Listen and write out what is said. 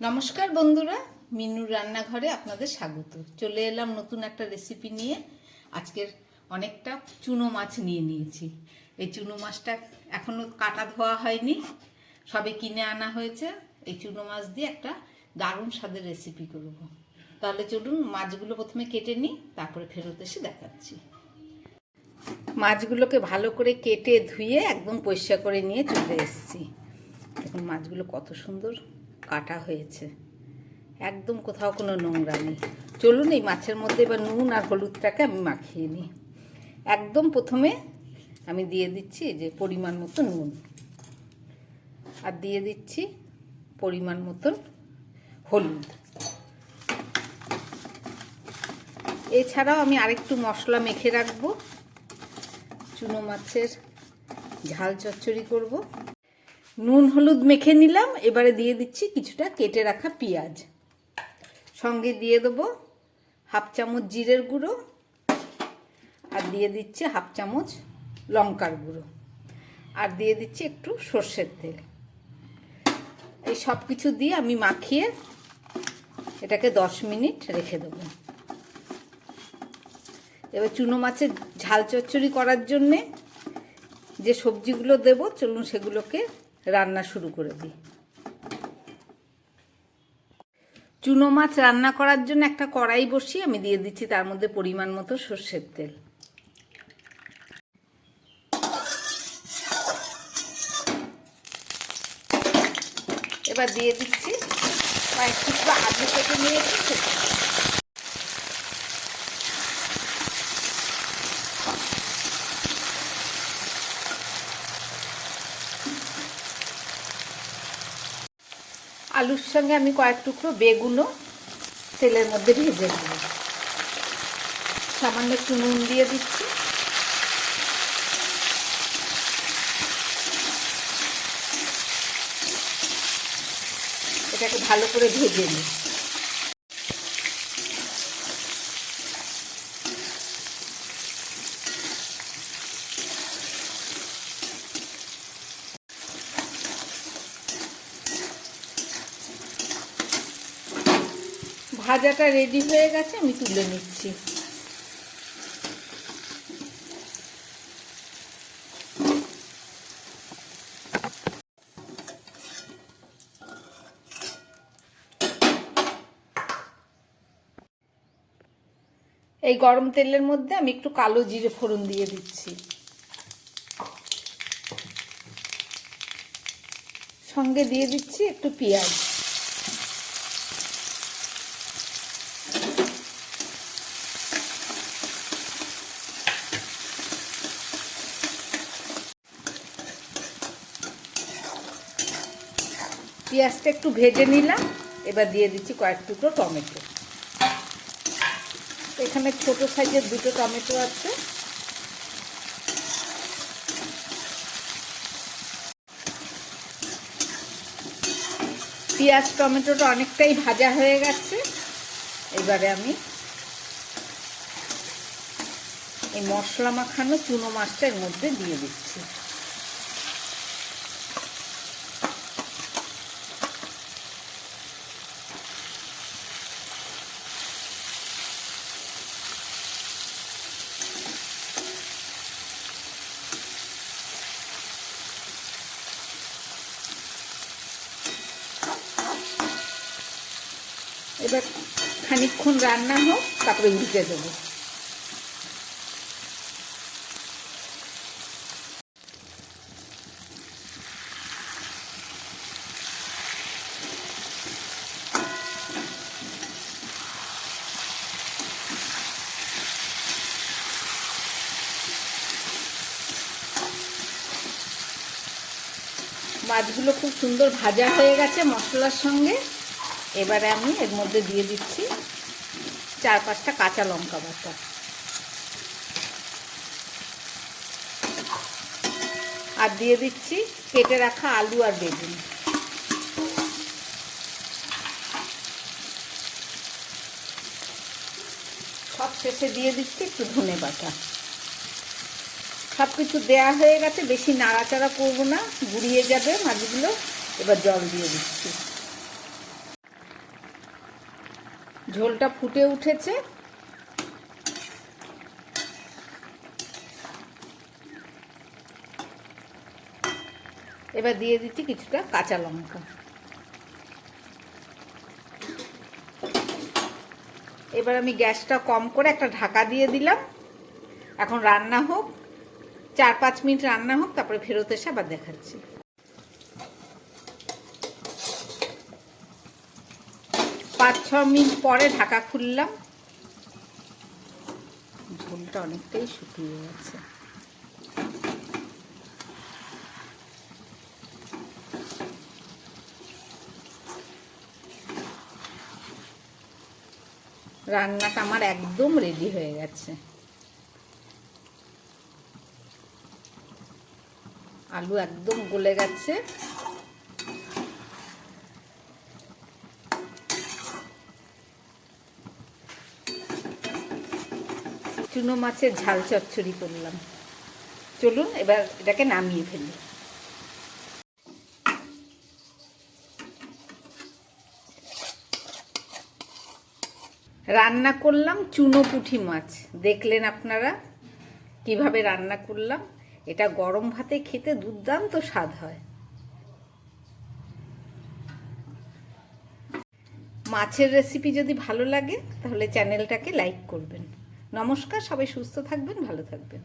নমস্কার বন্ধুরা, মিনুর রান্নাঘরে আপনাদের স্বাগত। চলে এলাম নতুন একটা রেসিপি নিয়ে। আজকের অনেকটা চুনো মাছ নিয়ে নিয়েছি। এই চুনো মাছটা এখনও কাটা ধোয়া হয়নি, সবে কিনে আনা হয়েছে। এই চুনো মাছ দিয়ে একটা দারুণ স্বাদের রেসিপি করব। তাহলে চলুন মাছগুলো প্রথমে কেটে নিই, তারপরে ফেরত এসে দেখাচ্ছি। মাছগুলোকে ভালো করে কেটে ধুয়ে একদম পরিষ্কার করে নিয়ে চলে এসেছি। দেখুন মাছগুলো কত সুন্দর কাটা হয়েছে, একদম কোথাও কোনো নোংরা নেই। চলুন এই মাছের মধ্যে এবার নুন আর হলুদটাকে আমি মাখিয়ে নিই। একদম প্রথমে আমি দিয়ে দিচ্ছি যে পরিমাণ মতো নুন, আর দিয়ে দিচ্ছি পরিমাণ মতন হলুদ। এছাড়াও আমি আরেকটু মশলা মেখে রাখবো, চুনো মাছের ঝাল চচ্চড়ি করব। নুন হলুদ মেখে নিলাম, এবারে দিয়ে দিচ্ছি কিছুটা কেটে রাখা পেঁয়াজ। সঙ্গে দিয়ে দেবো হাফ চামচ জিরের গুঁড়ো, আর দিয়ে দিচ্ছি হাফ চামচ লঙ্কার গুঁড়ো, আর দিয়ে দিচ্ছি একটু সর্ষের তেল। এই সব কিছু দিয়ে আমি মাখিয়ে এটাকে 10 মিনিট রেখে দেবো। এবার চুনো মাছের ঝাল চচ্চড়ি করার জন্যে যে সবজিগুলো দেবো, চলুন সেগুলোকে রান্না শুরু করে দিই। চুনো মাছ রান্না করার জন্য একটা কড়াই বসিয়ে আমি দিয়ে দিচ্ছি তার মধ্যে পরিমাণ মতো সর্ষের তেল। এবার দিয়ে দিচ্ছি কয়েক টুকরো আলু কেটে নিয়েছি। আলুর সঙ্গে আমি কয়েক টুকরো বেগুনও তেলের মধ্যে ভেজে নেব। সামান্য একটু নুন দিয়ে দিচ্ছি। এটাকে ভালো করে ভেজে নিই। ভাজাটা রেডি হয়ে গেছে, আমি তুলে নিচ্ছি। এই গরম তেলের মধ্যে আমি একটু কালো জিরে ফোড়ন দিয়ে দিচ্ছি। সঙ্গে দিয়ে দিচ্ছি একটু পেঁয়াজ। পেঁয়াজটা একটু ভেজে নিলাম। এবার দিয়ে দিচ্ছি কয়েক টুকরো টমেটো। এখানে ছোট সাইজের 2টো টমেটো আছে। পেঁয়াজ টমেটোটা অনেকটাই ভাজা হয়ে গেছে। এবারে আমি এই মশলা মাখানো চুনো মাছটা এর মধ্যে দিয়ে দিচ্ছি। এবার খানিকক্ষণ রান্না হোক, তারপরে উল্টে দেবো। মাছগুলো খুব সুন্দর ভাজা হয়ে গেছে মশলার সঙ্গে। এবারে আমি এর মধ্যে দিয়ে দিচ্ছি 4-5টা কাঁচা লঙ্কা বাটা, আর দিয়ে দিচ্ছি কেটে রাখা আলু আর বেগুন। সব শেষে দিয়ে দিচ্ছি একটু ধনে বাটা। সব কিছু দেওয়া হয়ে গেছে, বেশি নাড়াচাড়া করবো না, গুঁড়িয়ে যাবে মাছগুলো। এবার জল দিয়ে দিচ্ছি। ঝোলটা ফুটে উঠেছে। এবার দিয়ে দিচ্ছি কিছুটা কাঁচা লঙ্কা। এবার আমি গ্যাসটা কম করে একটা ঢাকা দিয়ে দিলাম। এখন রান্না হোক, 4-5 মিনিট রান্না হোক, তারপরে ফেরত এসে আবার দেখাচ্ছি। 5-6 মিনিট পরে ঢাকা খুললাম। ঝোলটা অনেকটাই শুকিয়ে গেছে। রান্নাটা আমার একদম রেডি হয়ে গেছে। আলু একদম গলে গেছে। চুনো মাছের ঝাল চচ্চড়ি করলাম। চলুন এবার এটাকে নামিয়ে ফেলি। রান্না করলাম চুনো পুঁটি মাছ। দেখলেন আপনারা কিভাবে রান্না করলাম। এটা গরম ভাতে খেতে দুর্দান্ত স্বাদ হয়। মাছের রেসিপি যদি ভালো লাগে তাহলে চ্যানেলটাকে লাইক করবেন। নমস্কার, সবাই সুস্থ থাকবেন, ভালো থাকবেন।